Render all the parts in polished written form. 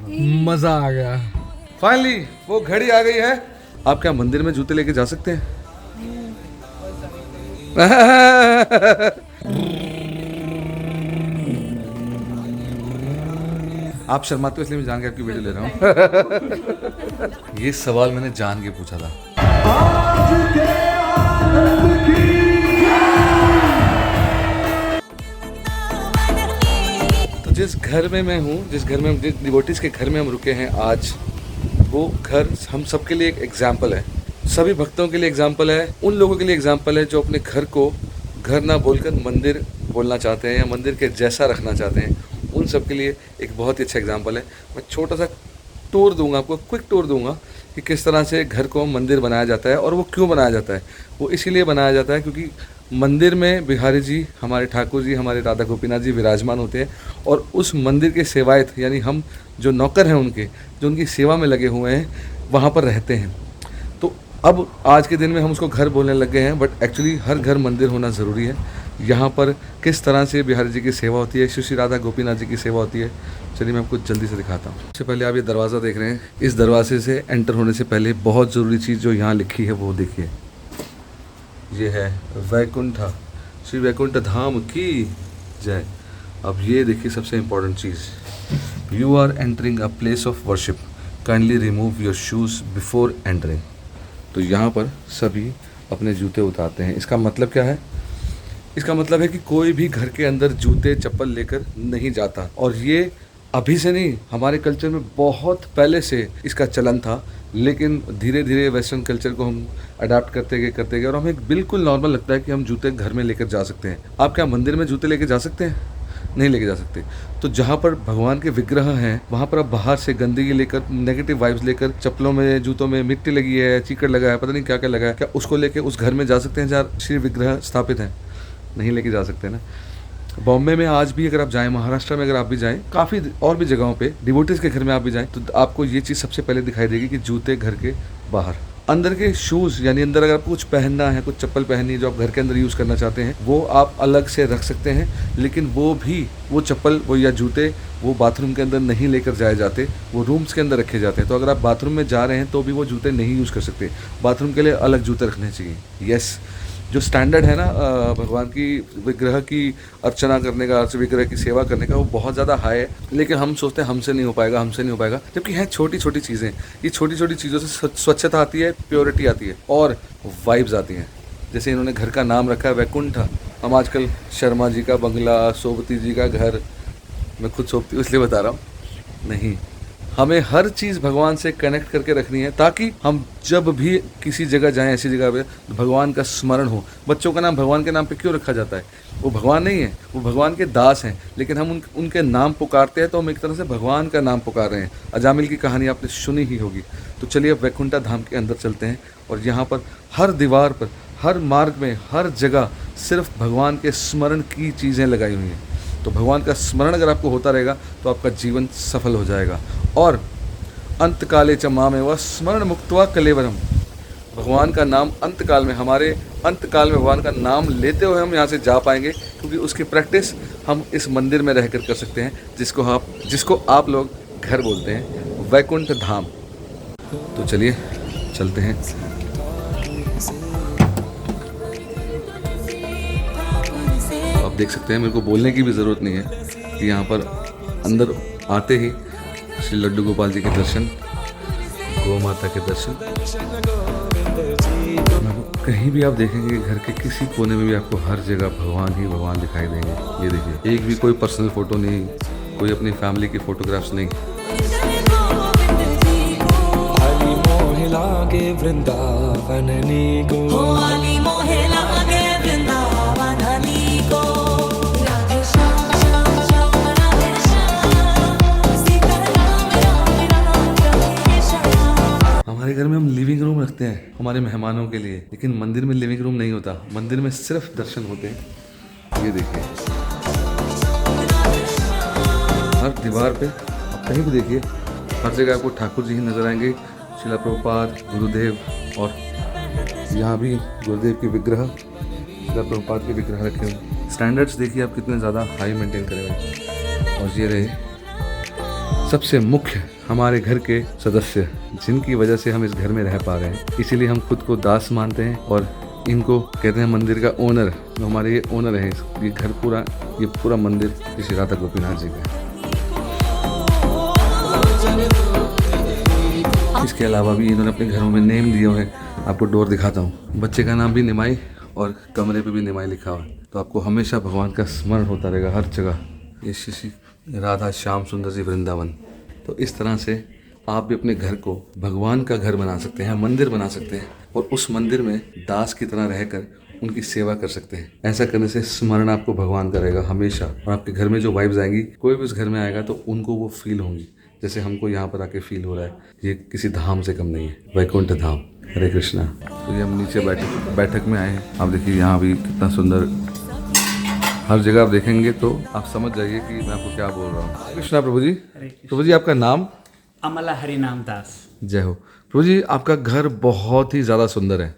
मजा आ गया। फाइनली वो घड़ी आ गई है। आप क्या मंदिर में जूते लेके जा सकते हैं? आप शर्माते हो इसलिए मैं जान के आपकी वीडियो ले रहा हूँ। ये सवाल मैंने जान के पूछा था। तो जिस घर में मैं हूँ, जिस घर में, जिस डिवोटीज के घर में हम रुके हैं आज, वो घर हम सबके लिए एक एग्जाम्पल है। सभी भक्तों के लिए एग्जाम्पल है, उन लोगों के लिए एग्जाम्पल है जो अपने घर को घर ना बोलकर मंदिर बोलना चाहते हैं या मंदिर के जैसा रखना चाहते हैं। उन सब के लिए एक बहुत ही अच्छा एग्जाम्पल है। मैं छोटा सा टूर दूंगा आपको, क्विक टूर दूंगा कि किस तरह से घर को मंदिर बनाया जाता है और वो क्यों बनाया जाता है। वो इसीलिए बनाया जाता है क्योंकि मंदिर में बिहारी जी, हमारे ठाकुर जी, हमारे राधा गोपीनाथ जी विराजमान होते हैं और उस मंदिर के सेवायत यानी हम जो नौकर हैं उनके, जो उनकी सेवा में लगे हुए हैं, वहाँ पर रहते हैं। तो अब आज के दिन में हम उसको घर बोलने लग गए हैं, बट एक्चुअली हर घर मंदिर होना ज़रूरी है। यहाँ पर किस तरह से बिहारी जी की सेवा होती है, श्री राधा गोपीनाथ जी की सेवा होती है, चलिए मैं आपको जल्दी से दिखाता हूँ। सबसे पहले आप ये दरवाज़ा देख रहे हैं। इस दरवाजे से एंटर होने से पहले बहुत ज़रूरी चीज़ जो यहाँ लिखी है वो देखिए, ये है वैकुंठा, श्री वैकुंठ धाम की जय। अब ये देखिए सबसे इम्पोर्टेंट चीज़, you are entering a place of worship, kindly remove your shoes before entering. तो यहाँ पर सभी अपने जूते उतारते हैं। इसका मतलब क्या है? इसका मतलब है कि कोई भी घर के अंदर जूते चप्पल लेकर नहीं जाता। और ये अभी से नहीं, हमारे कल्चर में बहुत पहले से इसका चलन था, लेकिन धीरे धीरे वेस्टर्न कल्चर को हम अडाप्ट करते गए और हमें बिल्कुल नॉर्मल लगता है कि हम जूते घर में लेकर जा सकते हैं। आप क्या मंदिर में जूते लेकर जा सकते हैं? नहीं लेके जा सकते। तो जहाँ पर भगवान के विग्रह हैं वहाँ पर आप बाहर से गंदगी लेकर, नेगेटिव वाइब्स लेकर, चप्पलों में, जूतों में मिट्टी लगी है, चीकड़ लगा है, पता नहीं क्या क्या लगा है, क्या उसको लेके उस घर में जा सकते हैं जहाँ श्री विग्रह स्थापित हैं? नहीं लेके जा सकते ना। बॉम्बे में आज भी अगर आप जाएं, महाराष्ट्र में अगर आप भी जाएं, काफ़ी और भी जगहों पे डिवोटीज के घर में आप भी जाएं, तो आपको ये चीज़ सबसे पहले दिखाई देगी कि जूते घर के बाहर। अंदर के शूज़ यानी अंदर अगर आपको कुछ पहनना है, कुछ चप्पल पहननी है जो आप घर के अंदर यूज़ करना चाहते हैं, वो आप अलग से रख सकते हैं। लेकिन वो चप्पल, वो या जूते, वो बाथरूम के अंदर नहीं लेकर जाए जाते, वो रूम्स के अंदर रखे जाते हैं। तो अगर आप बाथरूम में जा रहे हैं तो भी वो जूते नहीं यूज़ कर सकते, बाथरूम के लिए अलग जूते रखने चाहिए। यस, जो स्टैंडर्ड है ना भगवान की विग्रह की अर्चना करने का, विग्रह की सेवा करने का, वो बहुत ज़्यादा हाई है। लेकिन हम सोचते हैं हमसे नहीं हो पाएगा, जबकि हैं छोटी छोटी चीज़ें। ये छोटी छोटी चीज़ों से स्वच्छता आती है, प्योरिटी आती है और वाइब्स आती हैं। जैसे इन्होंने घर का नाम रखा है वैकुंठा। हम आजकल शर्मा जी का बंगला, सोबती जी का घर, मैं खुद सोबती हूँ इसलिए बता रहा हूँ, नहीं, हमें हर चीज़ भगवान से कनेक्ट करके रखनी है ताकि हम जब भी किसी जगह जाएं, ऐसी जगह पे भगवान का स्मरण हो। बच्चों का नाम भगवान के नाम पे क्यों रखा जाता है? वो भगवान नहीं है, वो भगवान के दास हैं, लेकिन हम उनके नाम पुकारते हैं तो हम एक तरह से भगवान का नाम पुकार रहे हैं। अजामिल की कहानी आपने सुनी ही होगी। तो चलिए अब वैकुंठा धाम के अंदर चलते हैं और यहाँ पर हर दीवार पर, हर मार्ग में, हर जगह सिर्फ भगवान के स्मरण की चीज़ें लगाई हुई हैं। तो भगवान का स्मरण अगर आपको होता रहेगा तो आपका जीवन सफल हो जाएगा। और अंतकाले च मामेव स्मरण मुक्त्वा कलेवरम, भगवान का नाम अंतकाल में, हमारे अंतकाल में भगवान का नाम लेते हुए हम यहाँ से जा पाएंगे, क्योंकि उसकी प्रैक्टिस हम इस मंदिर में रहकर कर सकते हैं, जिसको आप लोग घर बोलते हैं, वैकुंठ धाम। तो चलिए चलते हैं। आप देख सकते हैं, मेरे को बोलने की भी ज़रूरत नहीं है कि यहाँ पर अंदर आते ही श्री लड्डू गोपाल जी के दर्शन, गौ माता के दर्शन। कहीं भी आप देखेंगे घर के किसी कोने में भी आपको हर जगह भगवान ही भगवान दिखाई देंगे। ये देखिए, एक भी कोई पर्सनल फ़ोटो नहीं, कोई अपनी फैमिली की फ़ोटोग्राफ्स नहीं। हमारे घर में हम लिविंग रूम रखते हैं हमारे मेहमानों के लिए, लेकिन मंदिर में लिविंग रूम नहीं होता। मंदिर में सिर्फ दर्शन होते हैं। ये देखिए, हर दीवार पे आप कहीं भी देखिए, हर जगह आपको ठाकुर जी ही नजर आएंगे, शिला प्रभुपाद, गुरुदेव, और यहाँ भी गुरुदेव की विग्रह, शिला प्रभुपाद के विग्रह रखे हुए। स्टैंडर्ड्स देखिए आप कितने ज़्यादा हाई मेंटेन करे हुए। और ये रहे सबसे मुख्य हमारे घर के सदस्य जिनकी वजह से हम इस घर में रह पा रहे हैं, इसीलिए हम खुद को दास मानते हैं और इनको कहते हैं मंदिर का ओनर। जो हमारे ये ओनर है, ये घर पूरा, ये पूरा मंदिर श्री राधा गोपीनाथ जी का है। इसके अलावा भी इन्होंने अपने घरों में नेम दिए हुए हैं। आपको डोर दिखाता हूँ। बच्चे का नाम भी निमाई और कमरे पे भी निमाई लिखा हुआ है। तो आपको हमेशा भगवान का स्मरण होता रहेगा हर जगह। ये श्री राधा श्याम सुंदर जी वृंदावन। तो इस तरह से आप भी अपने घर को भगवान का घर बना सकते हैं, मंदिर बना सकते हैं और उस मंदिर में दास की तरह रहकर उनकी सेवा कर सकते हैं। ऐसा करने से स्मरण आपको भगवान का रहेगा हमेशा और आपके घर में जो वाइब्स आएंगी, कोई भी उस घर में आएगा तो उनको वो फील होंगी जैसे हमको यहाँ पर आके फील हो रहा है। ये किसी धाम से कम नहीं है, वैकुंठ धाम। हरे कृष्णा। तो ये हम नीचे बैठक में आए हैं। आप देखिए यहाँ भी कितना सुंदर, हर जगह आप देखेंगे तो आप समझ जाइए कि मैं आपको क्या बोल रहा हूँ। कृष्णा प्रभु जी। प्रभु जी आपका नाम? अमला हरिनाम दास। जय हो। प्रभु जी आपका घर बहुत ही ज़्यादा सुंदर है।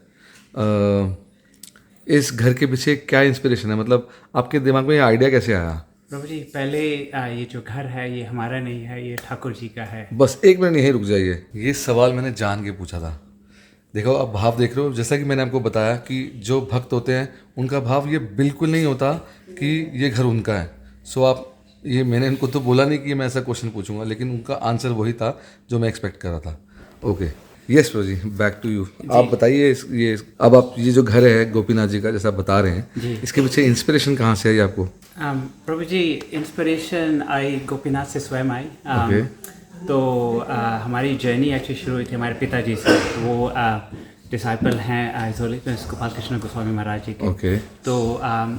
इस घर के पीछे क्या इंस्पिरेशन है, मतलब आपके दिमाग में ये आइडिया कैसे आया? प्रभु जी पहले ये जो घर है ये हमारा नहीं है, ये ठाकुर जी का है। बस एक मिनट यहीं रुक जाइए। ये सवाल मैंने जान के पूछा था। देखो आप भाव देख रहे हो, जैसा कि मैंने आपको बताया कि जो भक्त होते हैं उनका भाव ये बिल्कुल नहीं होता कि ये घर उनका है। सो आप ये, मैंने इनको तो बोला नहीं कि मैं ऐसा क्वेश्चन पूछूंगा, लेकिन उनका आंसर वही था जो मैं एक्सपेक्ट कर रहा था। Okay, yes Prabhu ji, back to you. आप बताइए ये अब आप ये जो घर है गोपीनाथ जी का जैसा आप बता रहे हैं, इसके पीछे इंस्पिरेशन कहाँ से आई आपको? प्रभु जी इंस्पिरेशन आई गोपीनाथ से स्वयं आई। तो हमारी जर्नी एक्चुअली शुरू हुई थी हमारे पिताजी से। वो डिसाइपल हैं गोपाल कृष्ण गोस्वामी महाराज जी के। तो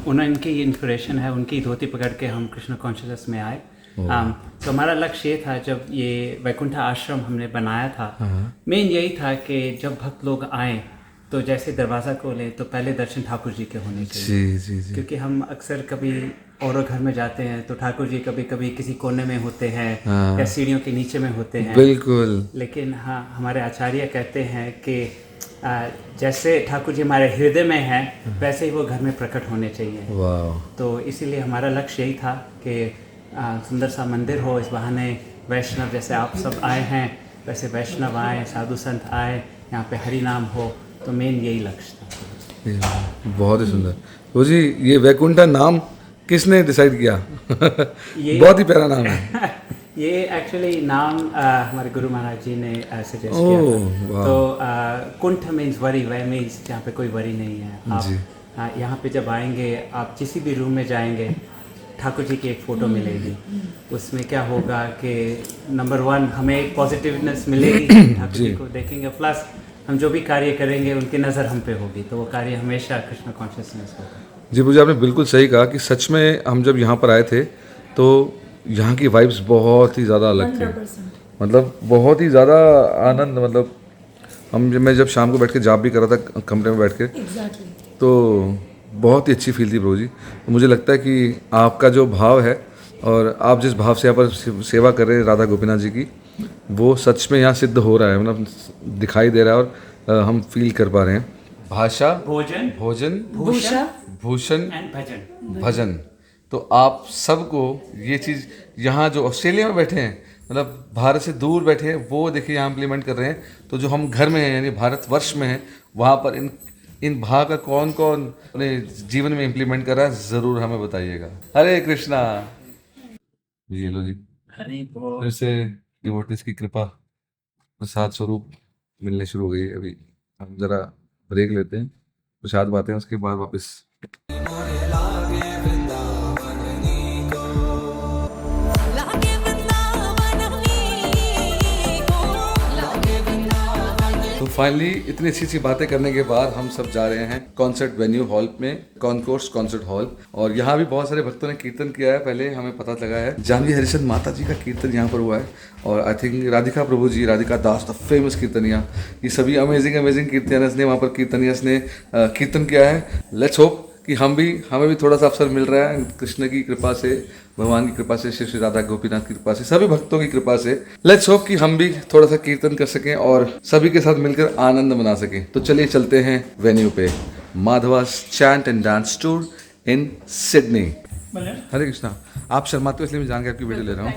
उनकी इंस्पिरेशन है, उनकी धोती पकड़ के हम कृष्ण कॉन्शियसनेस में आए। तो हमारा लक्ष्य ये था, जब ये वैकुंठ आश्रम हमने बनाया था, मेन यही था कि जब भक्त लोग आए तो जैसे दरवाज़ा खोले तो पहले दर्शन ठाकुर जी के होने चाहिए। जी। क्योंकि हम अक्सर कभी और घर में जाते हैं तो ठाकुर जी कभी कभी किसी कोने में होते हैं या सीढ़ियों के नीचे में होते हैं। बिल्कुल। लेकिन हाँ, हमारे आचार्य कहते हैं कि जैसे ठाकुर जी हमारे हृदय में हैं वैसे ही वो घर में प्रकट होने चाहिए। वाह। तो इसीलिए हमारा लक्ष्य यही था कि सुंदर सा मंदिर हो। इस बहाने वैष्णव जैसे आप सब आए हैं वैसे वैष्णव आए, साधु संत आए, यहाँ पे हरि नाम हो। तो मेन यही लक्ष्य था। बहुत ही सुंदर। तो जी ये वैकुंठा नाम किसने डिसाइड किया? बहुत ही प्यारा नाम है। ये एक्चुअली नाम हमारे गुरु महाराज जी ने सजेस्ट किया था। तो कुंठ मीन्स वरी, वह मीन्स जहाँ पे कोई वरी नहीं है। आप यहाँ पे जब आएंगे, आप किसी भी रूम में जाएंगे, ठाकुर जी की एक फ़ोटो मिलेगी। उसमें क्या होगा कि नंबर 1 हमें एक पॉजिटिवनेस मिलेगी, ठाकुर जी को देखेंगे, प्लस हम जो भी कार्य करेंगे उनकी नज़र हम पे होगी, तो वो कार्य हमेशा कृष्ण कॉन्शियसनेस होगा। जी मुझे आपने बिल्कुल सही कहा कि सच में हम जब यहाँ पर आए थे तो यहाँ की वाइब्स बहुत ही ज़्यादा अलग थी। मतलब बहुत ही ज़्यादा आनंद, मतलब मैं जब शाम को बैठ के जाप भी कर रहा था कमरे में बैठ के, तो बहुत ही अच्छी फील थी प्रभु जी। तो मुझे लगता है कि आपका जो भाव है और आप जिस भाव से यहाँ पर सेवा कर रहे हैं राधा गोपीनाथ जी की, वो सच में यहाँ सिद्ध हो रहा है, मतलब दिखाई दे रहा है और हम फील कर पा रहे हैं। भाषा, भोजन, भूषण एंड भजन, भजन। तो आप सबको ये चीज़ यहाँ जो ऑस्ट्रेलिया में बैठे हैं, मतलब भारत से दूर बैठे हैं, वो देखिए यहाँ इम्प्लीमेंट कर रहे हैं। तो जो हम घर में हैं यानी भारतवर्ष में हैं, वहाँ पर इन भाव का कौन कौन अपने जीवन में इम्प्लीमेंट कर रहा है, ज़रूर हमें बताइएगा। हरे कृष्णा। ये लो जी, फिर से डिवोटीज की कृपा प्रसाद स्वरूप मिलने शुरू हो गई। अभी हम जरा ब्रेक लेते हैं, प्रसाद बातें हैं, उसके बाद वापस। तो फाइनली इतनी अच्छी अच्छी बातें करने के बाद हम सब जा रहे हैं कॉन्सर्ट वेन्यू हॉल में, कॉन्कोर्स कॉन्सर्ट हॉल। और यहाँ भी बहुत सारे भक्तों ने कीर्तन किया है। पहले हमें पता लगा है जानवी हरिचंद माता जी का कीर्तन यहाँ पर हुआ है, और I think Radhika Prabhu ji, Radhika Das the famous कीर्तनिया, ये सभी अमेजिंग कीर्तनियास ने वहाँ पर कीर्तनियास ने कीर्तन किया है। लेट्स होप कि हमें भी थोड़ा सा अवसर मिल रहा है कृष्ण की कृपा से, भगवान की कृपा से, श्री राधा गोपीनाथ की कृपा से, सभी भक्तों की कृपा से। लेट्स होप कि हम भी थोड़ा सा कीर्तन कर सकें और सभी के साथ मिलकर आनंद मना सकें। तो चलिए चलते हैं वेन्यू पे, Madhavas chant and dance tour in Sydney. Hare Krishna. आप शर्माते हो इसलिए मैं जान के आपकी वीडियो ले रहा हूँ।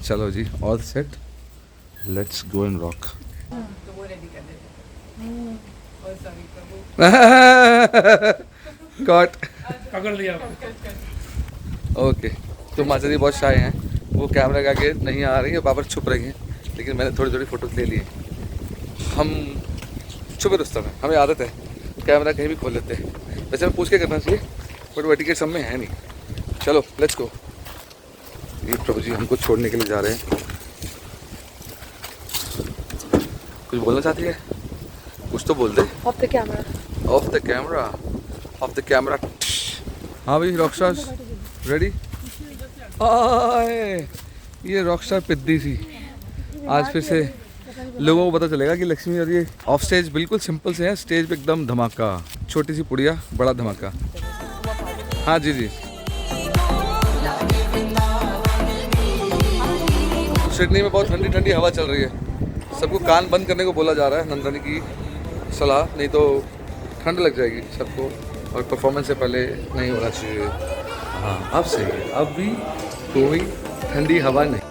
चलो जी, all set, let's go and rock. Cut पकड़ लिया। ओके, तो माता जी बहुत शाय हैं, वो कैमरा के आगे नहीं आ रही है, बाबर छुप रही हैं, लेकिन मैंने थोड़ी थोड़ी फोटोज ले ली हैं। हम छुपे रुस्तम हैं, हमें आदत है कैमरा कहीं भी खोल लेते हैं। वैसे हमें पूछ के करना चाहिए, बट वो टिकट सब में है नहीं। चलो लेट्स गो। ये प्रभु जी हमको छोड़ने के लिए जा रहे हैं। कुछ बोलना चाहती है? कुछ तो बोल दे। Off the camera. Off the camera, off the camera. हाँ भाई, रॉकस्टार रेडी? आए, ये रॉकस्टार पिद्दी सी आज फिर से लोगों को पता चलेगा कि लक्ष्मी और ये ऑफ स्टेज बिल्कुल सिंपल से है, स्टेज पे एकदम धमाका, छोटी सी पुड़िया बड़ा धमाका। हाँ जी जी। सिडनी में बहुत ठंडी ठंडी हवा चल रही है, सबको कान बंद करने को बोला जा रहा है, नंदनी की सलाह, नहीं तो ठंड लग जाएगी सबको, और परफॉर्मेंस से पहले नहीं होना चाहिए। हाँ अब सही है, अब भी कोई ठंडी हवा नहीं।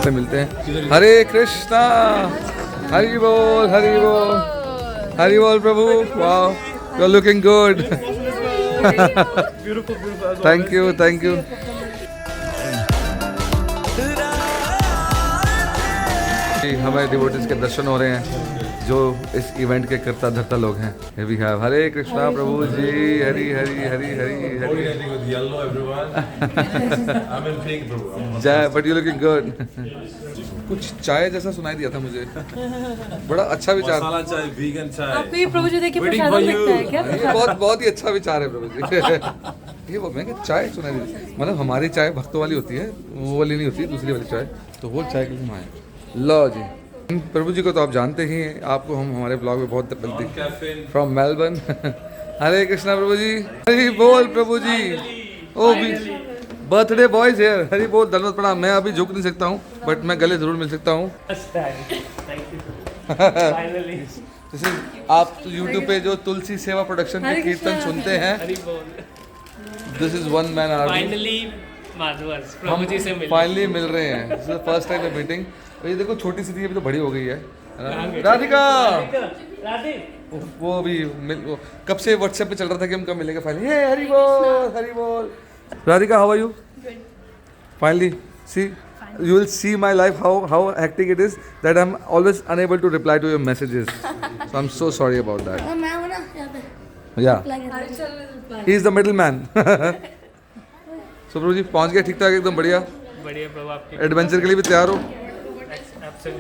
मिलते हैं। हरे कृष्णा, हरि बोल, हरि बोल, हरि बोल प्रभु। Wow, you are looking good. Thank you, thank you. हमें डिवोटीज के दर्शन हो रहे हैं जो इस इवेंट के करता धरता लोग हैं। Here we have हरे कृष्णा प्रभु जी, हरि हरि हरि हरि हरि। जय, बट यू लुकिंग गुड। कुछ चाय जैसा सुनाई दिया था मुझे, बड़ा अच्छा विचार। मसाला चाय, वीगन चाय। आपको ये प्रभु जी देखिए प्रसाद मिलता है क्या? ये बहुत बहुत ही अच्छा विचार है प्रभु जी। ये वो मैं चाय सुनाई दी, मतलब हमारी चाय भक्तों वाली होती है, वो वाली नहीं होती, दूसरी वाली चाय, तो वो चाय के लिए हम आए। लो जी, प्रभु जी को तो आप जानते ही हैं, आपको हम हमारे ब्लॉग में बहुत मिलती फ्रॉम मेलबर्न। हरे कृष्णा प्रभु जी, हरि बोल प्रभु जी। ओ भी बर्थडे बॉयज हियर, हरि बोल, धन्यवाद प्रणाम। मैं अभी झुक नहीं सकता हूँ, बट मैं गले जरूर मिल सकता हूँ। जैसे आप यूट्यूब पे जो तुलसी सेवा प्रोडक्शन के कीर्तन सुनते हैं, this is one man army. Finally मिल रहे हैं, this is the first time meeting. ये देखो छोटी सी थी, अभी तो बड़ी हो गई है ना? राधिका, वो अभी कब से व्हाट्सएप पे चल रहा था कि हम कब मिलेंगे फाइनली। हे हरि बोल, हरि बोल। Radhika, how are you? Finally see, you will see my life how hectic it is that I'm always unable to reply to your messages, so I'm so sorry about that. मैं हूं ना यहाँ पे। Yeah, he is the middleman. So प्रभु जी पहुंच गए ठीक ठाक, एकदम बढ़िया बढ़िया प्रभु, आपके एडवेंचर के लिए भी तैयार हो?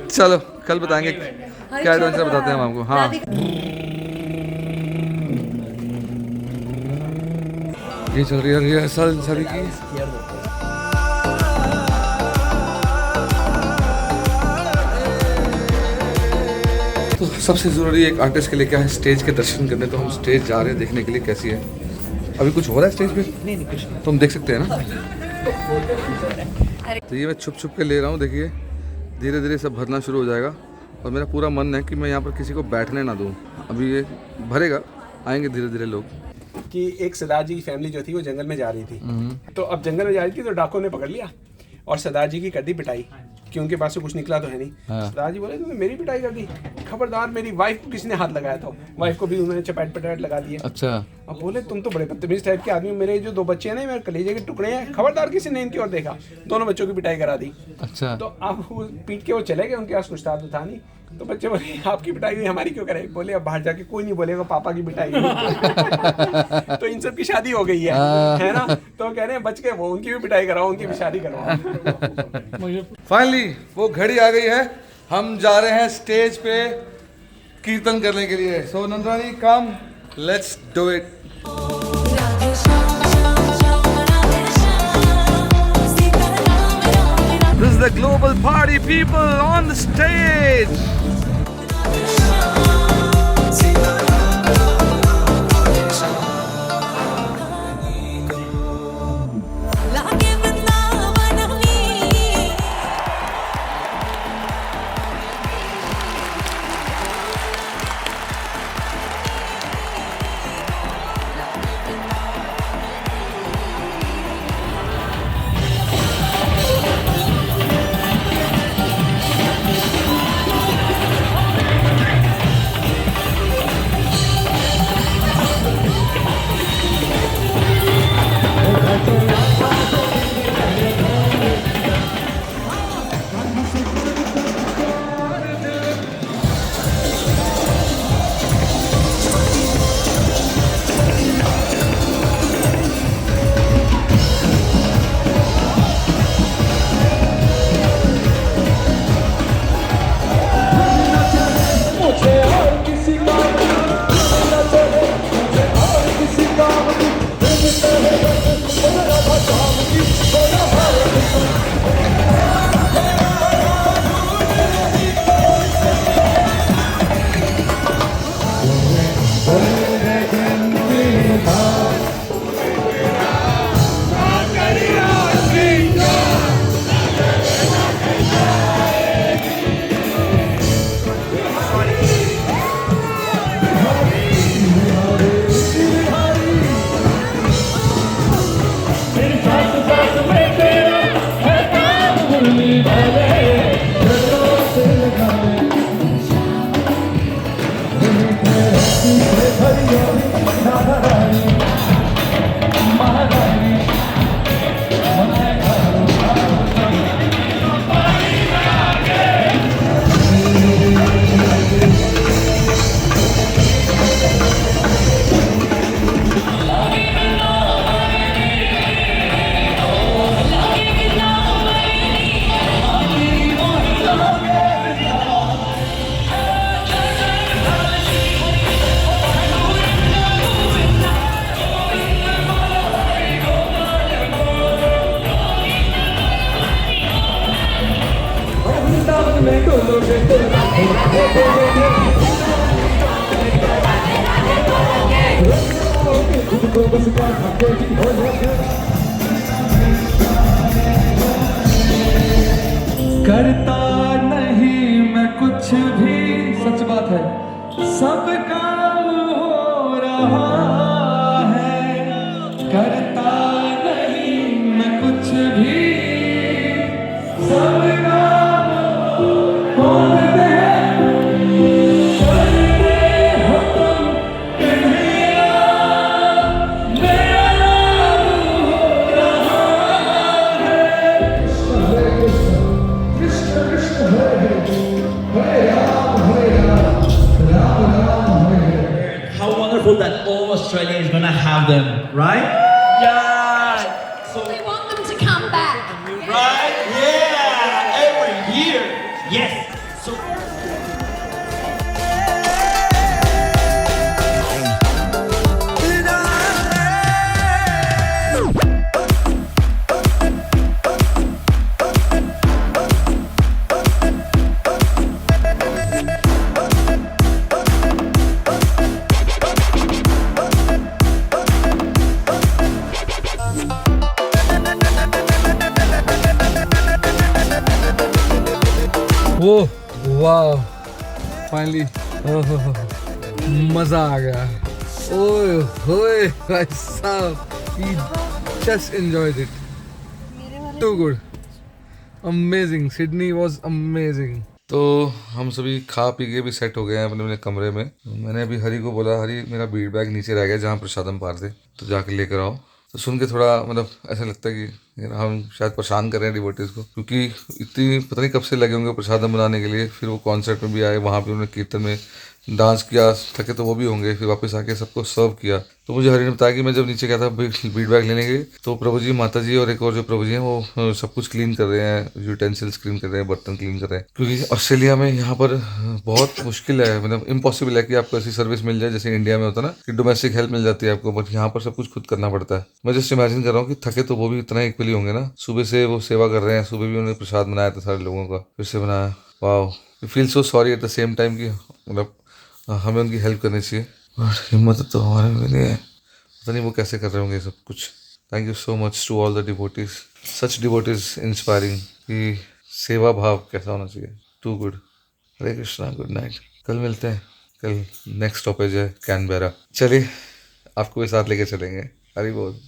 चलो कल बताएंगे क्या एडवेंचर बताते हैं हम आपको। हाँ, ये चल रही है रिहर्सल सभी की। तो सबसे ज़रूरी एक आर्टिस्ट के लिए क्या है, स्टेज के दर्शन करने। तो हम स्टेज जा रहे हैं देखने के लिए कैसी है। अभी कुछ हो रहा है स्टेज पे? नहीं कुछ नहीं, तो हम देख सकते हैं ना। तो ये मैं छुप छुप के ले रहा हूँ, देखिए धीरे धीरे सब भरना शुरू हो जाएगा, और मेरा पूरा मन है कि मैं यहाँ पर किसी को बैठने ना दूँ। अभी ये भरेगा, आएंगे धीरे धीरे लोग। कि एक सरदार जी की फैमिली जो थी वो जंगल में जा रही थी, तो अब जंगल में जा रही थी तो डाकुओं ने पकड़ लिया और सरदार जी की कर दी पिटाई, कि उनके पास से कुछ निकला तो है नहीं। सरदार जी बोले तुमने मेरी पिटाई कर दी, खबरदार मेरी वाइफ को किसी ने हाथ लगाया था, वाइफ को भी उन्होंने चपेट पटेट लगा दिया। अच्छा। अब बोले तुम तो बड़े बदतमीज टाइप के आदमी, मेरे जो 2 बच्चे हैं ना, मेरे कलेजे के टुकड़े हैं, खबरदार किसी ने इनकी ओर देखा, दोनों बच्चों की पिटाई करा दी। अच्छा। तो अब वो पीट के वो चले गए, उनके पास कुछ था तो था नहीं। तो बच्चे बोले आपकी पिटाई हुई, हमारी क्यों करे? बोले अब बाहर जाके कोई नहीं बोलेगा पापा की पिटाई हुई। तो इन सब की शादी हो गई है ना, तो कह रहे हैं बच के वो उनकी भी पिटाई कराओ, उनकी भी शादी करवाओ। फाइनली वो घड़ी आ गई है, हम जा रहे हैं स्टेज पे कीर्तन करने के लिए। So Nandarani come, let's do it. This is the global party people on the stage. करता नहीं मैं कुछ भी, सच बात है, सब काम हो रहा है। करता नहीं मैं कुछ भी, सब काम हो रहा है। करते हो तुम कन्हैया, मेरा नाम हो रहा है। How wonderful that all Australia is gonna have them, right? Yeah. So We want them to come back. right? Yeah. Every year. Yes. So. वो वाह, फाइनली मजा आ गया। ओए होए भाई साहब, he just enjoyed it, too good, amazing, Sydney was amazing। तो हम सभी खा पी के भी सेट हो गए हैं अपने अपने कमरे में। मैंने अभी हरी को बोला, हरी मेरा बीड बैग नीचे रह गया जहाँ प्रसादम पार थे, तो जाके लेकर आओ। तो सुन के थोड़ा मतलब ऐसा लगता है कि यार हम शायद परेशान कर रहे हैं डिवोटीज को, क्योंकि इतनी पता नहीं कब से लगे होंगे प्रसादम बनाने के लिए। फिर वो कॉन्सर्ट में भी आए, वहाँ पे उन्होंने कीर्तन में डांस किया, थके तो वो भी होंगे, फिर वापस आके सबको सर्व किया। तो मुझे हरी ने बताया कि मैं जब नीचे गया था बीड बैग लेने के, तो प्रभु जी, माता जी और एक और जो प्रभु जी हैं वो सब कुछ क्लीन कर रहे हैं, यूटेंसिल्स क्लीन कर रहे हैं, बर्तन क्लीन कर रहे हैं। क्योंकि ऑस्ट्रेलिया में यहाँ पर बहुत मुश्किल है, मतलब इम्पॉसिबल है कि आपको ऐसी सर्विस मिल जाए जैसे इंडिया में होता है ना, कि डोमेस्टिक हेल्प मिल जाती है आपको, बट यहाँ पर सब कुछ खुद करना पड़ता है। मैं जस्ट इमेजिन कर रहा हूँ कि थके तो वो भी इतना इक्वली होंगे ना। सुबह से वो सेवा कर रहे हैं, सुबह भी उन्होंने प्रसाद बनाया था सारे लोगों का, फिर से बनाया। वाह, feel so sorry at the same time कि मतलब हमें उनकी हेल्प करनी चाहिए, और हिम्मत तो हमारे में नहीं है। पता नहीं वो कैसे कर रहे होंगे सब कुछ। Thank you so much to all the devotees, such devotees inspiring, कि सेवा भाव कैसा होना चाहिए। Too good. Hare Krishna, good night. कल मिलते हैं, कल नेक्स्ट स्टॉपेज है कैनबेरा। चलिए आपको भी साथ लेके चलेंगे। हरी बोल।